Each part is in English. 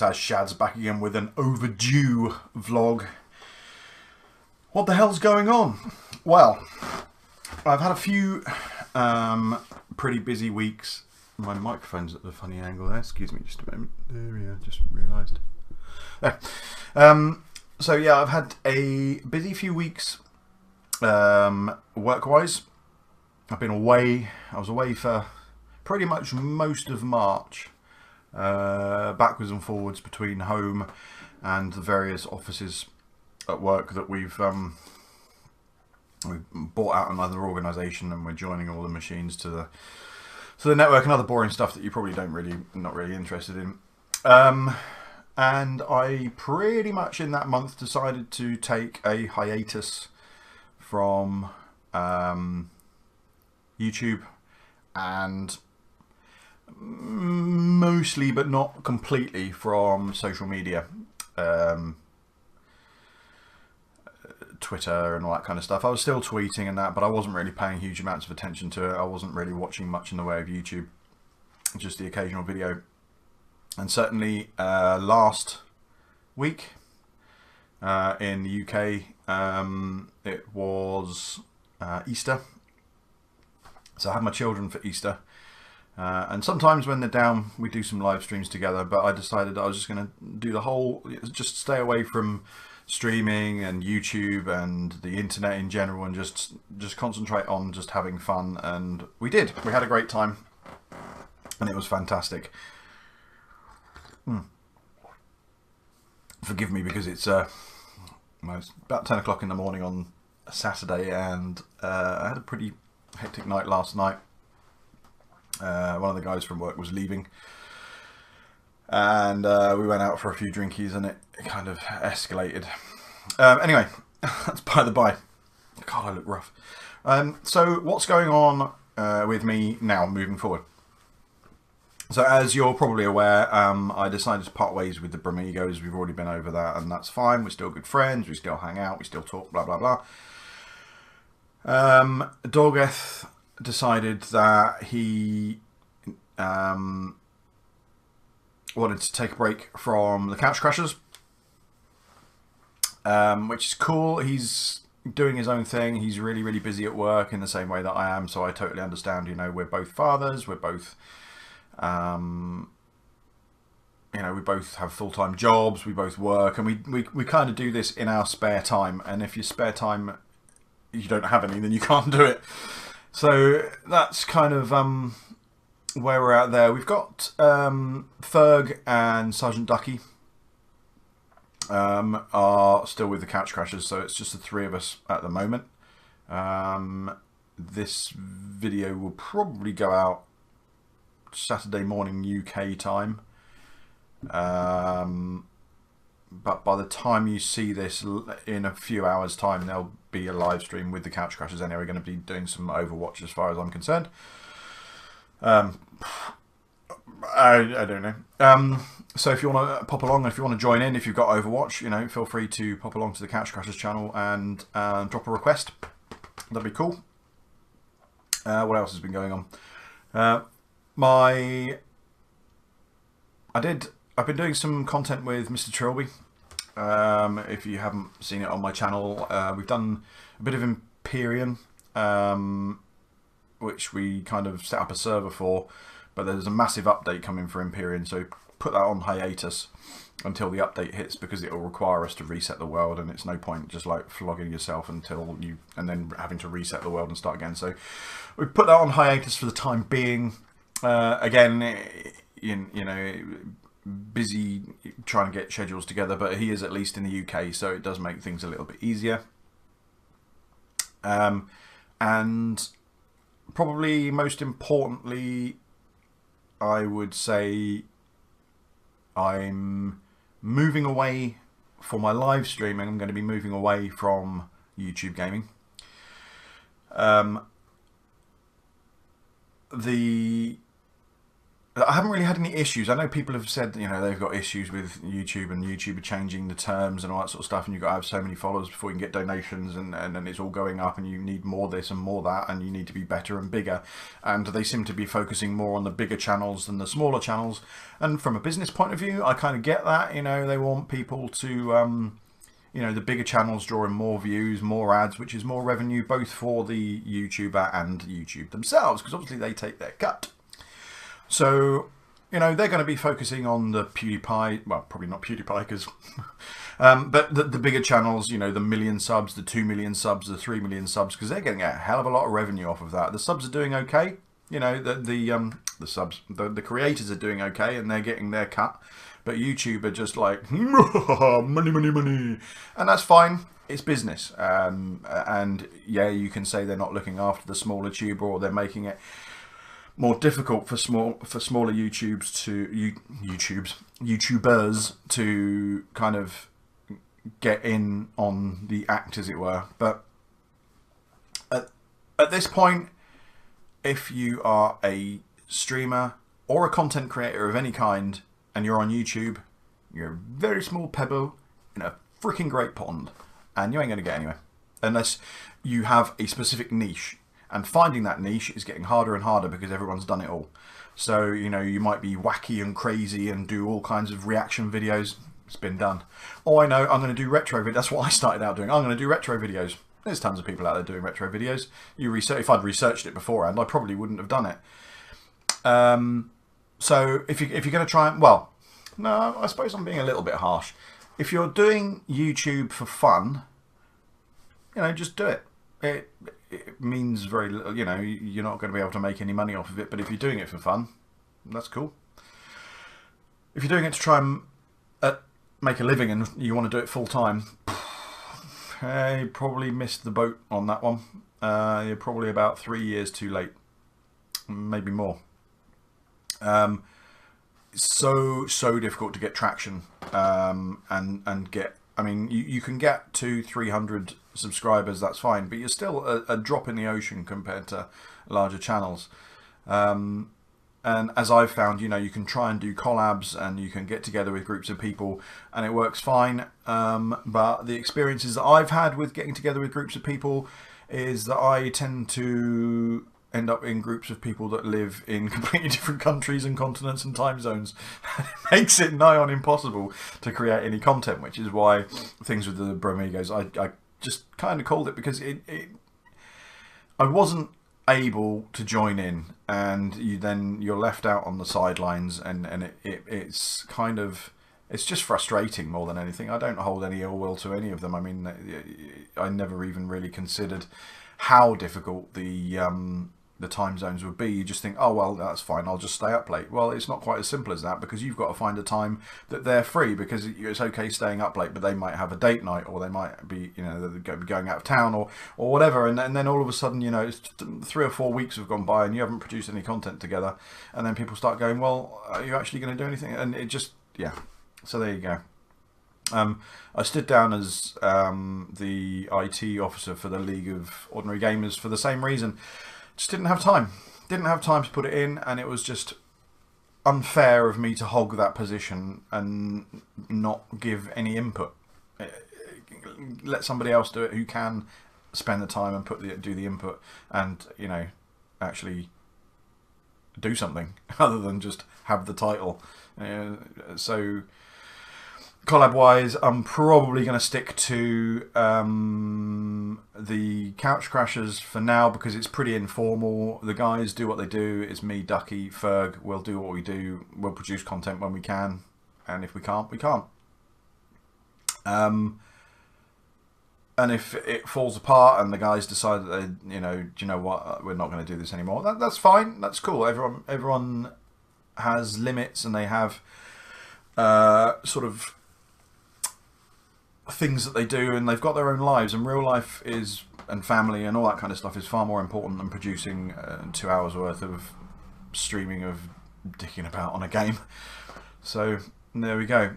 as Shad's back again with an overdue vlog. What the hell's going on? Well, I've had a few pretty busy weeks. My microphone's at the funny angle there. Excuse me just a moment. There we are, just realised. So yeah, I've had a busy few weeks work-wise. I've been away. I was away for pretty much most of March. Backwards and forwards between home and the various offices at work that we've bought out another organisation, and we're joining all the machines to the network and other boring stuff that you probably not really interested in. And I pretty much in that month decided to take a hiatus from YouTube, and mostly but not completely from social media, Twitter and all that kind of stuff. I was still tweeting and that, but I wasn't really paying huge amounts of attention to it. I wasn't really watching much in the way of YouTube, just the occasional video. And certainly last week in the UK, it was Easter. So I had my children for Easter. And sometimes when they're down, we do some live streams together, but I decided I was just going to do the whole, just stay away from streaming and YouTube and the internet in general, and just concentrate on just having fun. And we did. We had a great time, and it was fantastic. Forgive me because it's about 10 o'clock in the morning on a Saturday, and I had a pretty hectic night last night. One of the guys from work was leaving, and we went out for a few drinkies, and it kind of escalated. Anyway, that's by the by. God, I look rough. So what's going on with me now moving forward? So as you're probably aware, I decided to part ways with the Bramigos. We've already been over that, and that's fine. We're still good friends. We still hang out. We still talk, blah, blah, blah. Dorgeth decided that he wanted to take a break from the Couch Crashers, which is cool. He's doing his own thing. He's really, really busy at work in the same way that I am, so I totally understand. You know, we're both fathers. We're both, you know, we both have full-time jobs. We both work, and we kind of do this in our spare time. And if your spare time, you don't have any, then you can't do it. So that's kind of where we're at there. We've got Ferg and Sergeant Ducky are still with the Couch Crashers, so it's just the three of us at the moment. This video will probably go out Saturday morning UK time. But by the time you see this in a few hours time, there'll be a live stream with the Couch Crashers anyway. We're going to be doing some Overwatch as far as I'm concerned. I don't know. So if you want to pop along, if you want to join in, if you've got Overwatch, you know, feel free to pop along to the Couch Crashers channel and drop a request. That'd be cool. What else has been going on? I've been doing some content with Mr. Trilby. If you haven't seen it on my channel, we've done a bit of Empyrean, which we kind of set up a server for, but there's a massive update coming for Empyrean, so put that on hiatus until the update hits, because it will require us to reset the world, and it's no point just like flogging yourself until you, and then having to reset the world and start again. So we put that on hiatus for the time being. Again, you know, busy trying to get schedules together, but he is at least in the UK, so it does make things a little bit easier. And probably most importantly, I would say I'm moving away for my live streaming. I'm going to be moving away from YouTube gaming. I haven't really had any issues. I know people have said, you know, they've got issues with YouTube and YouTube are changing the terms and all that sort of stuff, and you've got to have so many followers before you can get donations, and it's all going up, and you need more this and more that, and you need to be better and bigger. And they seem to be focusing more on the bigger channels than the smaller channels. And from a business point of view, I kind of get that. You know, they want people to, you know, the bigger channels drawing more views, more ads, which is more revenue, both for the YouTuber and YouTube themselves, because obviously they take their cut. So, you know, they're going to be focusing on the PewDiePie, well, probably not PewDiePie, because, but the bigger channels, you know, the 1 million subs, the 2 million subs, the 3 million subs, because they're getting a hell of a lot of revenue off of that. The subs are doing okay, you know, the creators are doing okay, and they're getting their cut. But YouTube are just like, money, money, money. And that's fine. It's business. And yeah, you can say they're not looking after the smaller tuber, or they're making it more difficult for smaller YouTubers to kind of get in on the act, as it were. But at this point, if you are a streamer or a content creator of any kind and you're on YouTube, you're a very small pebble in a freaking great pond, and you ain't going to get anywhere unless you have a specific niche. And finding that niche is getting harder and harder because everyone's done it all. So, you know, you might be wacky and crazy and do all kinds of reaction videos. It's been done. Oh, I know, I'm going to do retro videos. That's what I started out doing. I'm going to do retro videos. There's tons of people out there doing retro videos. If I'd researched it beforehand, I probably wouldn't have done it. So if you're going to try and, well, no, I suppose I'm being a little bit harsh. If you're doing YouTube for fun, you know, just do it. It means very little, you know, you're not going to be able to make any money off of it, but if you're doing it for fun, that's cool. If you're doing it to try and make a living and you want to do it full time, you probably missed the boat on that one. You're probably about 3 years too late, maybe more. It's so difficult to get traction and get. I mean, you can get 200-300 subscribers, that's fine, but you're still a drop in the ocean compared to larger channels. And as I've found, you know, you can try and do collabs and you can get together with groups of people and it works fine. But the experiences that I've had with getting together with groups of people is that I tend to end up in groups of people that live in completely different countries and continents and time zones. It makes it nigh on impossible to create any content, which is why things with the Bromigos, I just kind of called it because I wasn't able to join in, and you're left out on the sidelines, and it's kind of, it's just frustrating more than anything. I don't hold any ill will to any of them. I mean, I never even really considered how difficult the time zones would be. You just think, oh well, that's fine, I'll just stay up late. Well, it's not quite as simple as that, because you've got to find a time that they're free, because it's okay staying up late, but they might have a date night, or they might be, you know, they're going out of town or whatever, and then all of a sudden, you know, it's 3 or 4 weeks have gone by and you haven't produced any content together, and then people start going, well, are you actually going to do anything? And it just, yeah. So there you go. I stood down as the IT officer for the League of Ordinary Gamers for the same reason. Just didn't have time. Didn't have time to put it in, and it was just unfair of me to hog that position and not give any input. Let somebody else do it who can spend the time and do the input, and, you know, actually do something other than just have the title. So collab wise, I'm probably going to stick to the Couch Crashers for now, because it's pretty informal. The guys do what they do. It's me, Ducky, Ferg. We'll do what we do. We'll produce content when we can, and if we can't, we can't. And if it falls apart and the guys decide that they, you know, do you know what, we're not going to do this anymore, that's fine. That's cool. Everyone has limits, and they have sort of things that they do, and they've got their own lives, and real life is, and family and all that kind of stuff is far more important than producing 2 hours worth of streaming of dicking about on a game. So there we go.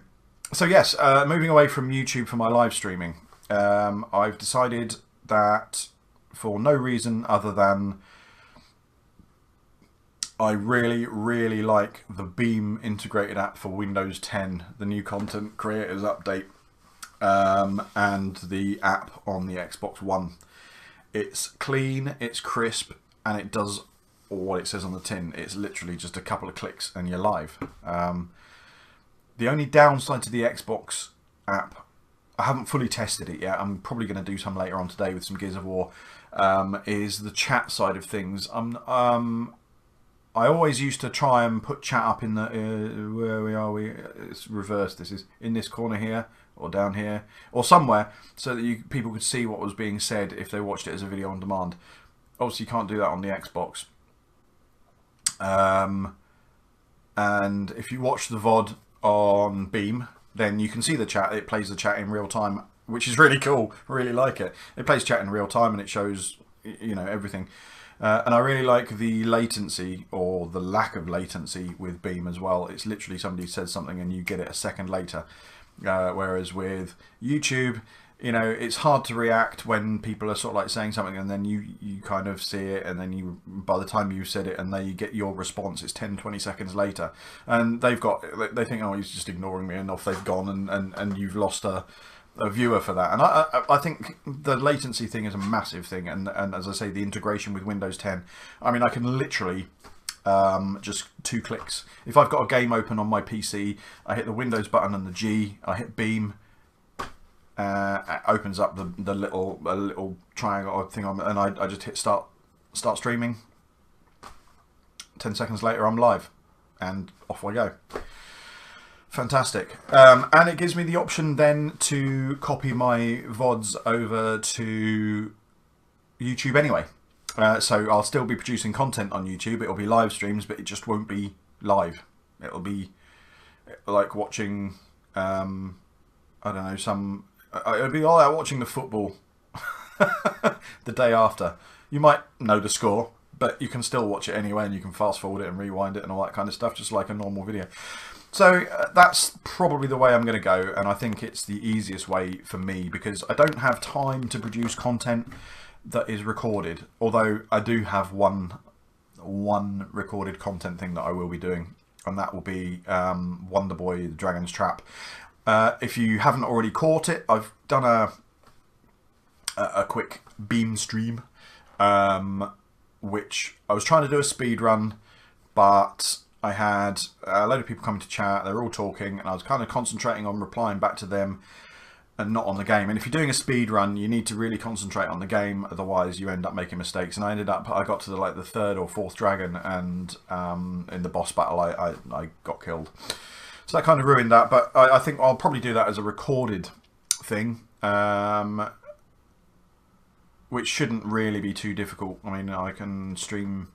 So yes, moving away from YouTube for my live streaming, I've decided that for no reason other than I really, really like the Beam integrated app for Windows 10, the new content creators update, and the app on the Xbox One. It's clean, it's crisp, and it does what it says on the tin. It's literally just a couple of clicks and you're live. The only downside to the Xbox app, I haven't fully tested it yet, I'm probably going to do some later on today with some Gears of War, is the chat side of things. I always used to try and put chat up in the, where are we? It's reversed. This is in this corner here, or down here, or somewhere, so that people could see what was being said if they watched it as a video on demand. Obviously, you can't do that on the Xbox. And if you watch the VOD on Beam, then you can see the chat. It plays the chat in real time, which is really cool. I really like it. It plays chat in real time and it shows, you know, everything. And I really like the latency, or the lack of latency, with Beam as well. It's literally somebody says something and you get it a second later. Whereas with YouTube, you know, it's hard to react when people are sort of like saying something and then you kind of see it, and then by the time you said it and you get your response, it's 10-20 seconds later, and they think, oh, he's just ignoring me, and off they've gone, and you've lost a viewer for that. And I think the latency thing is a massive thing, and as I say, the integration with Windows 10, I mean, I can literally just 2 clicks. If I've got a game open on my PC, I hit the Windows button and the G, I hit Beam, it opens up the little triangle thing on, and I just hit start streaming. 10 seconds later I'm live and off I go. Fantastic. And it gives me the option then to copy my VODs over to YouTube anyway. So I'll still be producing content on YouTube. It'll be live streams, but it just won't be live. It'll be like watching, I don't know, it'll be all out watching the football the day after. You might know the score, but you can still watch it anyway, and you can fast forward it and rewind it and all that kind of stuff, just like a normal video. So that's probably the way I'm going to go, and I think it's the easiest way for me, because I don't have time to produce content that is recorded, although I do have one recorded content thing that I will be doing, and that will be Wonder Boy: The Dragon's Trap. If you haven't already caught it, I've done a quick Beam stream, which I was trying to do a speed run, but I had a load of people coming to chat. They were all talking, and I was kind of concentrating on replying back to them and not on the game. And if you're doing a speed run, you need to really concentrate on the game, otherwise you end up making mistakes. And I got to the 3rd or 4th dragon, and in the boss battle I got killed. So that kind of ruined that, but I think I'll probably do that as a recorded thing, which shouldn't really be too difficult. I mean, I can stream,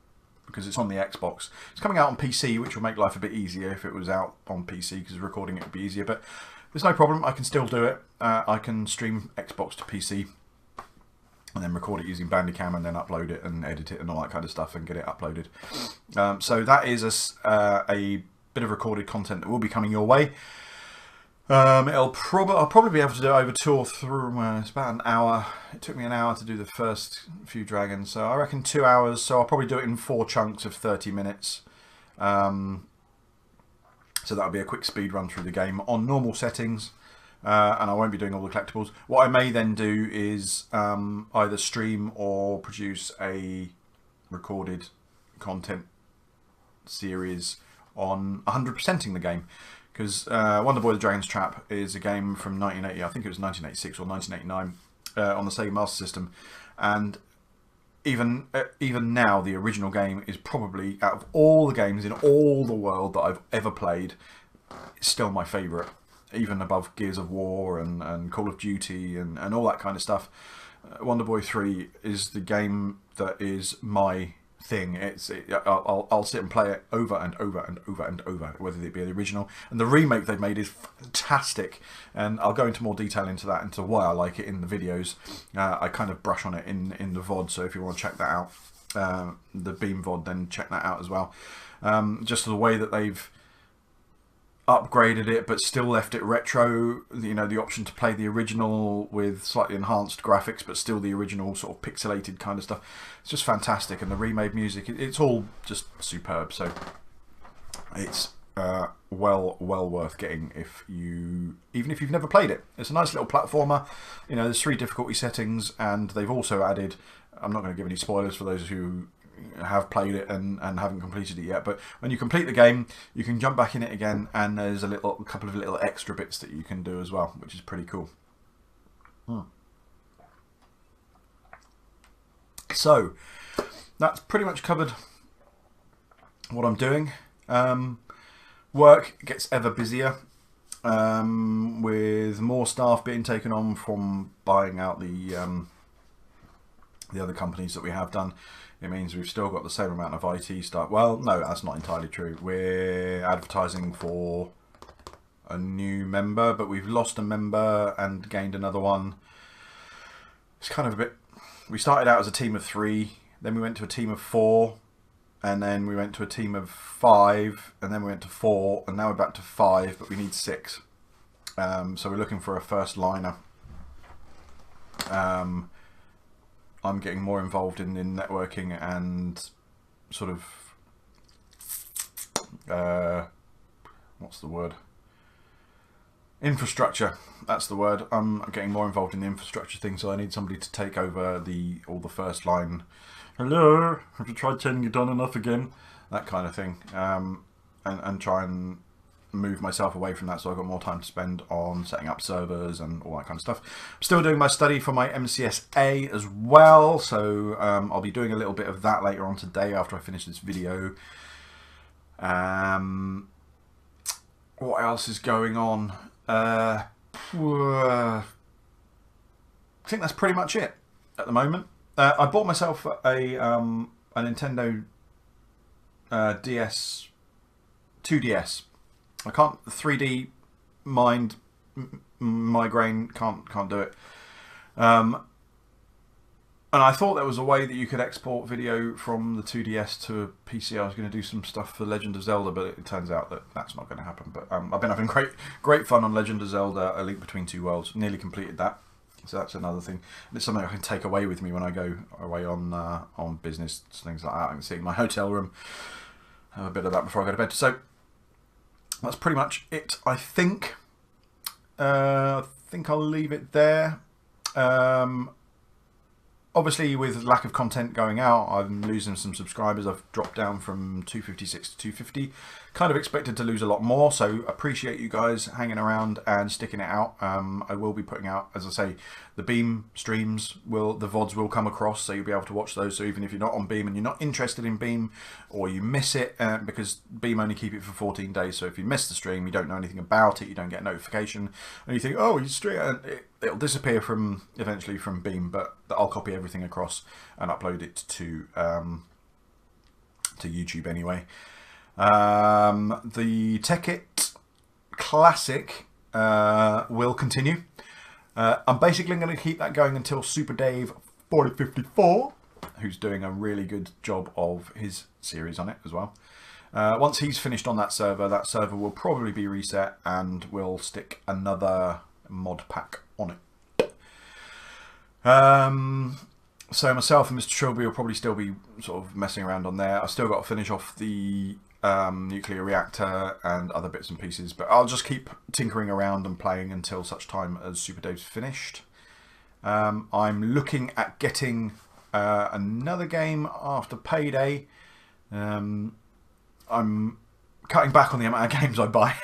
because it's on the Xbox. It's coming out on PC, which will make life a bit easier if it was out on PC, because recording it would be easier, but there's no problem. I can still do it. I can stream Xbox to PC and then record it using Bandicam, and then upload it and edit it and all that kind of stuff and get it uploaded. So that is a bit of recorded content that will be coming your way. I'll probably be able to do it over 2 or 3. It's about an hour. It took me an hour to do the first few dragons, so I reckon 2 hours. So I'll probably do it in 4 chunks of 30 minutes. So that'll be a quick speed run through the game on normal settings, and I won't be doing all the collectibles. What I may then do is either stream or produce a recorded content series on 100%ing the game, because Wonder Boy: The Dragon's Trap is a game from 1980, I think it was 1986 or 1989, on the Sega Master System, and even now the original game is probably, out of all the games in all the world that I've ever played, it's still my favourite, even above Gears of War and Call of Duty and all that kind of stuff. Wonder Boy 3 is the game that is my thing. I'll sit and play it over and over and over and over, whether it be the original. And the remake they've made is fantastic, and I'll go into more detail into that, into why I like it in the videos. I kind of brush on it in the VOD, so if you want to check that out, the Beam VOD, then check that out as well. Just the way that they've upgraded it but still left it retro, you know, the option to play the original with slightly enhanced graphics but still the original sort of pixelated kind of stuff. It's just fantastic, and the remade music, it's all just superb. So it's well worth getting even if you've never played it. It's a nice little platformer. You know, there's 3 difficulty settings, and they've also added, I'm not going to give any spoilers for those who have played it and haven't completed it yet, but when you complete the game you can jump back in it again, and there's a couple of little extra bits that you can do as well, which is pretty cool. So that's pretty much covered what I'm doing. Work gets ever busier, with more staff being taken on from buying out the other companies that we have done. It means we've still got the same amount of IT staff. Well, no, that's not entirely true. We're advertising for a new member, but we've lost a member and gained another one. It's kind of a bit... We started out as a team of 3, then we went to a team of 4, and then we went to a team of 5, and then we went to 4, and now we're back to 5, but we need 6. So we're looking for a first liner. I'm getting more involved in networking and sort of, what's the word? Infrastructure. That's the word. I'm getting more involved in the infrastructure thing, so I need somebody to take over all the first line. Hello, have you tried turning it on and off again? That kind of thing. And try and move myself away from that, so I've got more time to spend on setting up servers and all that kind of stuff. I'm still doing my study for my MCSA as well, so I'll be doing a little bit of that later on today after I finish this video. What else is going on? I think that's pretty much it at the moment. I bought myself a Nintendo DS, 2DS. I can't, 3D migraine, can't do it. And I thought there was a way that you could export video from the 2DS to a PC. I was going to do some stuff for Legend of Zelda, but it turns out that that's not going to happen. But I've been having great fun on Legend of Zelda: A Link Between Two Worlds. Nearly completed that, so that's another thing. And it's something I can take away with me when I go away on business, things like that. I can sit in my hotel room, have a bit of that before I go to bed. So that's pretty much it, I think. I think I'll leave it there. Obviously, with lack of content going out, I'm losing some subscribers. I've dropped down from 256 to 250. Kind of expected to lose a lot more, so appreciate you guys hanging around and sticking it out. I will be putting out, as I say, the Beam streams, the VODs will come across, so you'll be able to watch those. So even if you're not on Beam and you're not interested in Beam, or you miss it, because Beam only keep it for 14 days, so if you miss the stream, you don't know anything about it, you don't get a notification, and you think, oh, you stream, it'll disappear eventually from Beam, but I'll copy everything across and upload it to YouTube anyway. The Tekkit Classic will continue. I'm basically going to keep that going until Super Dave 4054, who's doing a really good job of his series on it as well. Once he's finished on that server will probably be reset, and we'll stick another mod pack on it. So myself and Mr. Trilby will probably still be sort of messing around on there. I've still got to finish off the nuclear reactor and other bits and pieces, but I'll just keep tinkering around and playing until such time as Super Dave's finished. I'm looking at getting another game after Payday. I'm cutting back on the amount of games I buy.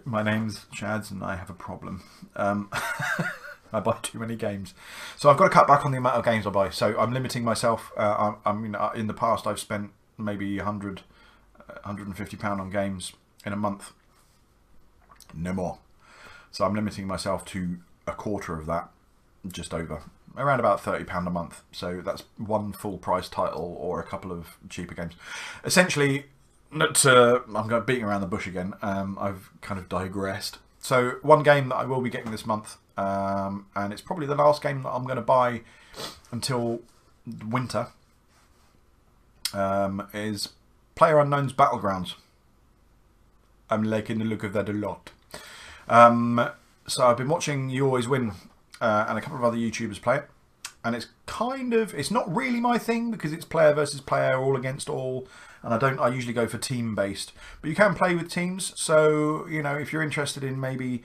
My name's Shads and I have a problem. I buy too many games, so I've got to cut back on the amount of games I buy. So I'm limiting myself. I mean, in the past I've spent maybe 100, 150 pound on games in a month. No more. So I'm limiting myself to a quarter of that, just over, around about £30 a month. So that's one full price title or a couple of cheaper games. Essentially, I'm going beating around the bush again. I've kind of digressed. So one game that I will be getting this month, and it's probably the last game that I'm going to buy until winter, is PlayerUnknown's Battlegrounds. I'm liking the look of that a lot. So I've been watching You Always Win and a couple of other YouTubers play it. And it's kind of, it's not really my thing because it's player versus player, all against all. And I usually go for team based, but you can play with teams. So, you know, if you're interested in maybe,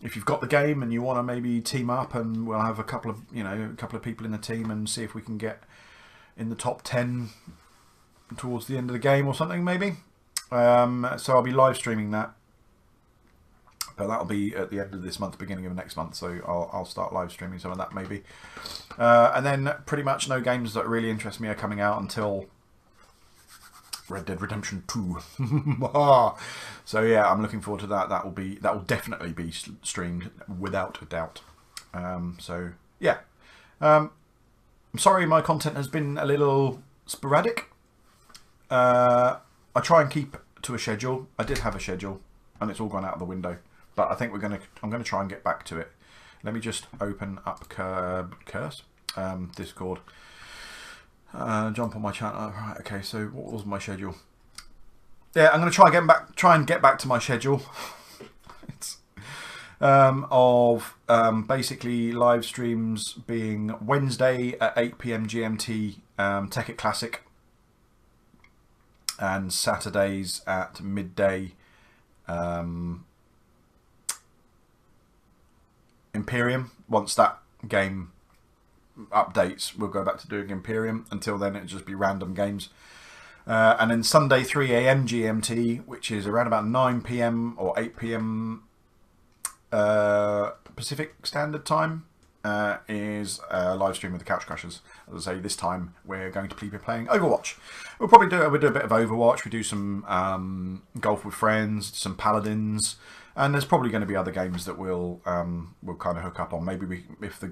if you've got the game and you want to maybe team up, and we'll have a couple of, you know, a couple of people in the team and see if we can get in the top 10 towards the end of the game or something maybe. So I'll be live streaming that. But that'll be at the end of this month, beginning of next month. So I'll start live streaming some of that maybe. And then pretty much no games that really interest me are coming out until Red Dead Redemption 2. So yeah, I'm looking forward to that. That will definitely be streamed without a doubt. So yeah, I'm sorry my content has been a little sporadic. I try and keep to a schedule. I did have a schedule, and it's all gone out of the window. But I think I'm gonna try and get back to it. Let me just open up Discord. Jump on my channel. Right, okay, so what was my schedule? Yeah, I'm gonna try and get back to my schedule. It's of basically live streams being Wednesday at 8 PM GMT, Tekkit Classic, and Saturdays at midday, Imperium. Once that game updates, we'll go back to doing Imperium. Until then, it'll just be random games. And then Sunday 3 AM GMT, which is around about 9 PM or 8 PM Pacific Standard Time, is a live stream with the Couch Crashers. As I say, this time we're going to be playing Overwatch. We'll do a bit of Overwatch. We do some Golf with Friends, some Paladins. And there's probably going to be other games that we'll kind of hook up on. Maybe if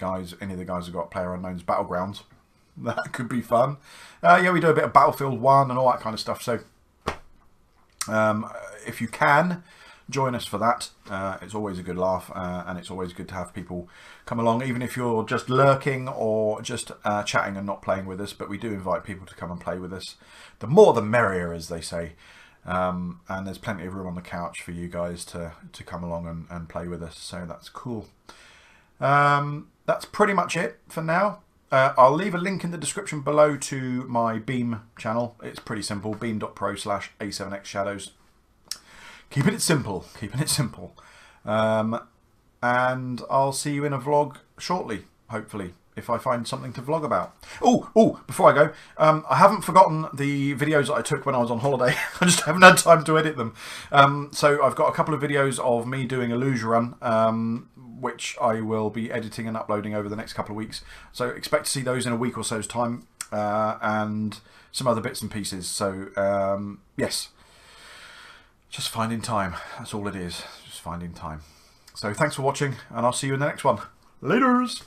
any of the guys have got PlayerUnknown's Battlegrounds, that could be fun. Yeah, we do a bit of Battlefield 1 and all that kind of stuff. So if you can, join us for that. It's always a good laugh, and it's always good to have people come along, even if you're just lurking or just chatting and not playing with us. But we do invite people to come and play with us. The more the merrier, as they say. And there's plenty of room on the couch for you guys to come along and play with us, so that's cool. That's pretty much it for now. I'll leave a link in the description below to my Beam channel. It's pretty simple, beam.pro/A7X Shadows. Keeping it simple, and I'll see you in a vlog shortly, hopefully, if I find something to vlog about. Oh, before I go, I haven't forgotten the videos that I took when I was on holiday. I just haven't had time to edit them. So I've got a couple of videos of me doing a luge run, which I will be editing and uploading over the next couple of weeks. So expect to see those in a week or so's time, and some other bits and pieces. So yes, just finding time. That's all it is, just finding time. So thanks for watching, and I'll see you in the next one. Laters!